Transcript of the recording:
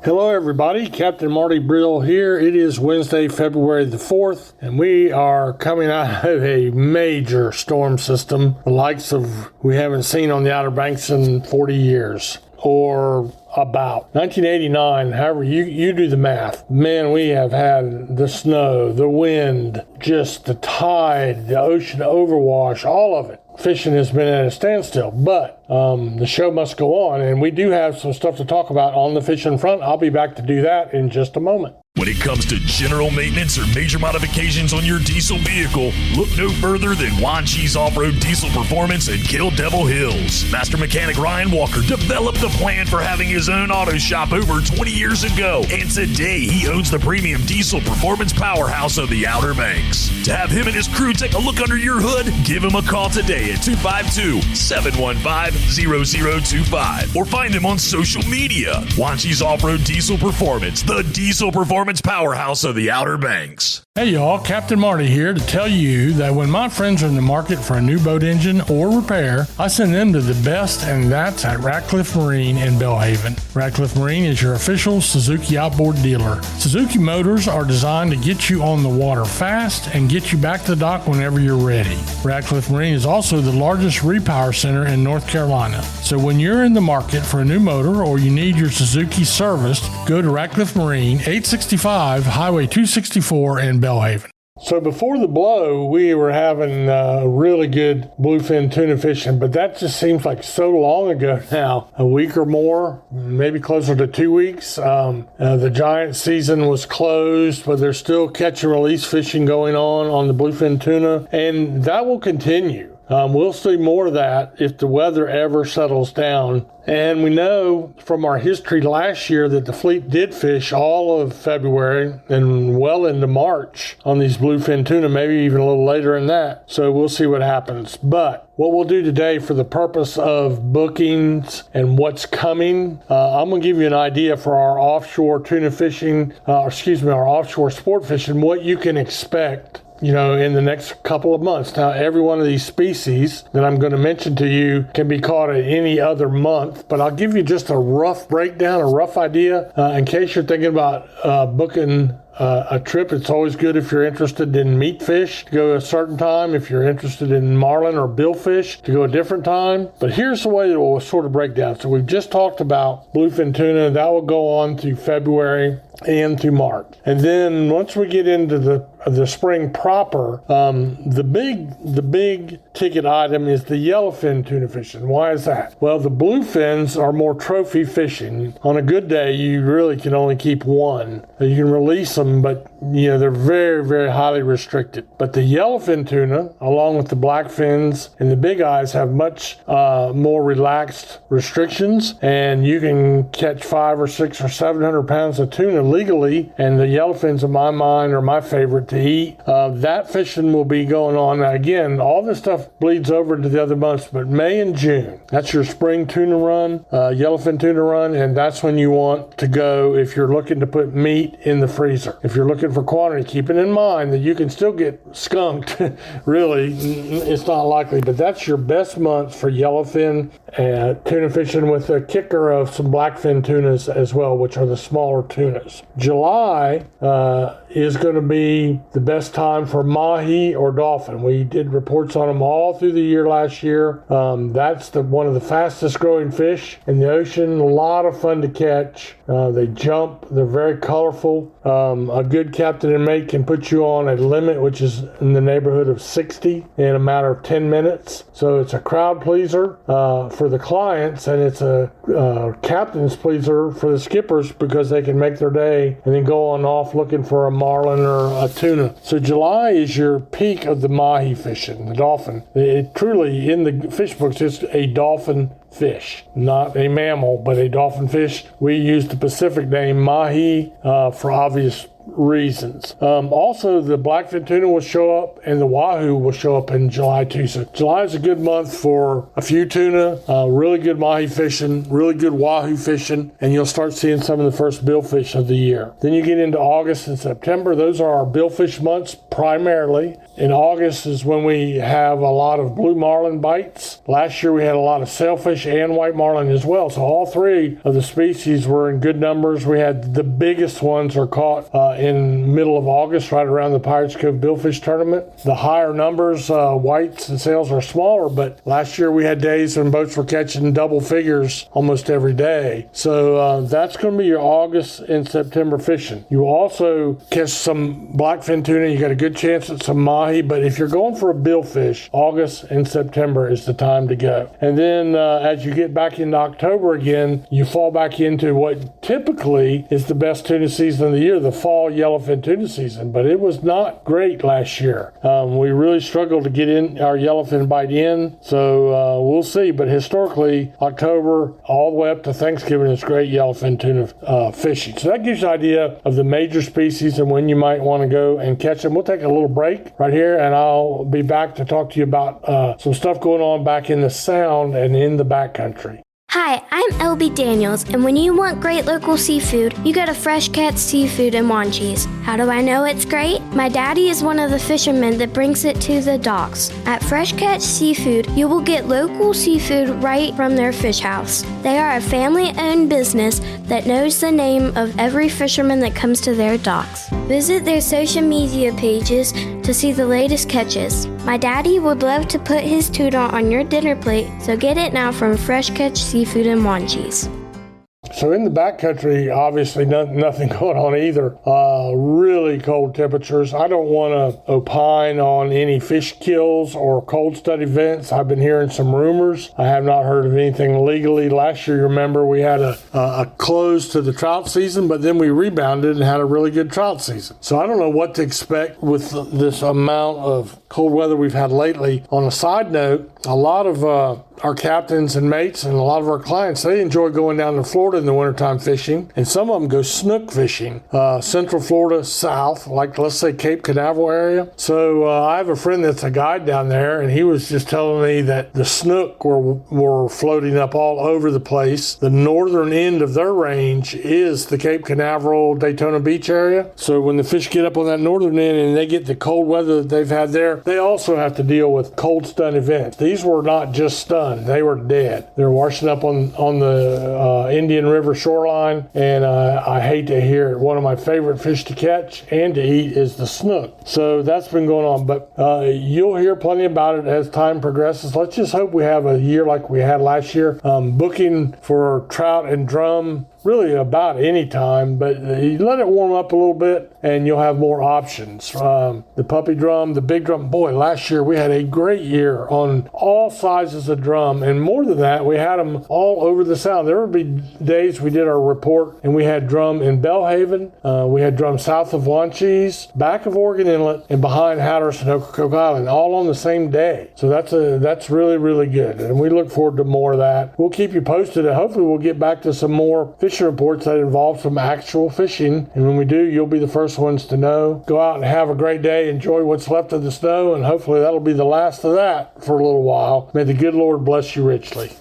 Hello everybody, Captain Marty Brill here. It is Wednesday, February the 4th, and we are coming out of a major storm system, the likes of we haven't seen on the Outer Banks in 40 years, or about 1989, however you do the math. Man, we have had the snow, the wind, just the tide, the ocean overwash, all of it. Fishing has been at a standstill, but the show must go on, and we do have some stuff to talk about on the fishing front. I'll be back to do that in just a moment. When it comes to general maintenance or major modifications on your diesel vehicle, look no further than Wanchi's Off-Road Diesel Performance in Kill Devil Hills. Master mechanic Ryan Walker developed the plan for having his own auto shop over 20 years ago, and today he owns the premium diesel performance powerhouse of the Outer Banks. To have him and his crew take a look under your hood, give him a call today at 252-715-0025 or find him on social media. Wanchi's Off-Road Diesel Performance, the diesel performance powerhouse of the Outer Banks. Hey y'all, Captain Marty here to tell you that when my friends are in the market for a new boat engine or repair, I send them to the best, and that's at Ratcliffe Marine in Belhaven. Ratcliffe Marine is your official Suzuki outboard dealer. Suzuki motors are designed to get you on the water fast and get you back to the dock whenever you're ready. Ratcliffe Marine is also the largest repower center in North Carolina. So when you're in the market for a new motor or you need your Suzuki serviced, go to Ratcliffe Marine, 865 Highway 264 in Belhaven. So before the blow, we were having really good bluefin tuna fishing, but that just seems like so long ago now, a week or more, maybe closer to 2 weeks. The giant season was closed, but there's still catch and release fishing going on the bluefin tuna, and that will continue. We'll see more of that if the weather ever settles down. And we know from our history last year that the fleet did fish all of February and well into March on these bluefin tuna, maybe even a little later than that. So we'll see what happens. But what we'll do today for the purpose of bookings and what's coming, I'm going to give you an idea for our offshore tuna fishing, our offshore sport fishing, what you can expect in the next couple of months. Now, every one of these species that I'm going to mention to you can be caught at any other month, but I'll give you just a rough breakdown, a rough idea, in case you're thinking about booking a trip. It's always good if you're interested in meat fish to go a certain time, if you're interested in marlin or billfish to go a different time. But here's the way it will sort of break down. So we've just talked about bluefin tuna. That will go on to February and to March. And then once we get into the spring proper, the big ticket item is the yellowfin tuna fishing. Why is that? Well, the bluefins are more trophy fishing. On a good day, you really can only keep one. You can release them, but they're very, very highly restricted. But the yellowfin tuna, along with the blackfins and the big eyes, have much more relaxed restrictions, and you can catch 500 or 600 or 700 pounds of tuna legally, and the yellowfins, in my mind, are my favorite to eat. That fishing will be going on. Now, again, all this stuff bleeds over into the other months, but May and June, that's your spring tuna run, yellowfin tuna run, and that's when you want to go if you're looking to put meat in the freezer. If you're looking for quantity, keeping in mind that you can still get skunked. Really, it's not likely, but that's your best month for yellowfin tuna fishing, with a kicker of some blackfin tunas as well, which are the smaller tunas. July is going to be the best time for mahi or dolphin. We did reports on them all through the year last year. That's one of the fastest growing fish in the ocean. A lot of fun to catch. They jump. They're very colorful. A good captain and mate can put you on a limit, which is in the neighborhood of 60 in a matter of 10 minutes. So it's a crowd pleaser for the clients, and it's a captain's pleaser for the skippers, because they can make their day and then go on off looking for a marlin or a tuna. So July is your peak of the mahi fishing, the dolphin. It truly, in the fish books, is a dolphin fish, not a mammal, but a dolphin fish. We use the Pacific name mahi for obvious reasons. Also, the blackfin tuna will show up, and the wahoo will show up in July too. So July is a good month for a few tuna, really good mahi fishing, really good wahoo fishing, and you'll start seeing some of the first billfish of the year. Then you get into August and September. Those are our billfish months primarily. In August is when we have a lot of blue marlin bites. Last year we had a lot of sailfish and white marlin as well. So all three of the species were in good numbers. We had the biggest ones are caught in middle of August, right around the Pirates Cove Billfish Tournament. The higher numbers, whites and sails are smaller, but last year we had days when boats were catching double figures almost every day. So that's going to be your August and September fishing. You also catch some blackfin tuna. You got a good chance at some mahi, but if you're going for a billfish, August and September is the time to go. And then as you get back into October again, you fall back into what typically is the best tuna season of the year, the fall yellowfin tuna season, but it was not great last year. We really struggled to get in our yellowfin bite in, so we'll see. But historically, October all the way up to Thanksgiving is great yellowfin tuna fishing. So that gives you an idea of the major species and when you might want to go and catch them. We'll take a little break right here, and I'll be back to talk to you about some stuff going on back in the Sound and in the backcountry. Hi, I'm LB Daniels, and when you want great local seafood, you go to Fresh Catch Seafood in Wanchese. How do I know it's great? My daddy is one of the fishermen that brings it to the docks. At Fresh Catch Seafood, you will get local seafood right from their fish house. They are a family-owned business that knows the name of every fisherman that comes to their docks. Visit their social media pages to see the latest catches. My daddy would love to put his tuna on your dinner plate, so get it now from Fresh Catch Seafood in Wanchese. So in the backcountry, obviously nothing going on either. Really cold temperatures. I don't want to opine on any fish kills or cold stud events. I've been hearing some rumors. I have not heard of anything legally. Last year, remember, we had a close to the trout season, but then we rebounded and had a really good trout season. So I don't know what to expect with this amount of cold weather we've had lately. On a side note, a lot of our captains and mates and a lot of our clients, they enjoy going down to Florida in the wintertime fishing, and some of them go snook fishing, Central Florida south, like let's say Cape Canaveral area. So I have a friend that's a guide down there, and he was just telling me that the snook were floating up all over the place. The northern end of their range is the Cape Canaveral, Daytona Beach area. So when the fish get up on that northern end and they get the cold weather that they've had there, they also have to deal with cold stun events. These were not just stun. They were dead. They're washing up on the Indian River shoreline, and I hate to hear it. One of my favorite fish to catch and to eat is the snook. So that's been going on, but you'll hear plenty about it as time progresses. Let's just hope we have a year like we had last year. Booking for trout and drum really about any time, but you let it warm up a little bit and you'll have more options. The puppy drum, the big drum. Boy, last year we had a great year on all sizes of drum, and more than that, we had them all over the Sound. There would be days we did our report and we had drum in Belhaven, we had drum south of Wanchese, back of Oregon Inlet, and behind Hatteras and Ocracoke Island, all on the same day. So that's really, really good, and we look forward to more of that. We'll keep you posted, and hopefully we'll get back to some more fishing reports that involve some actual fishing, and when we do, you'll be the first ones to know. Go out and have a great day, enjoy what's left of the snow, and hopefully that'll be the last of that for a little while. May the good Lord bless you richly.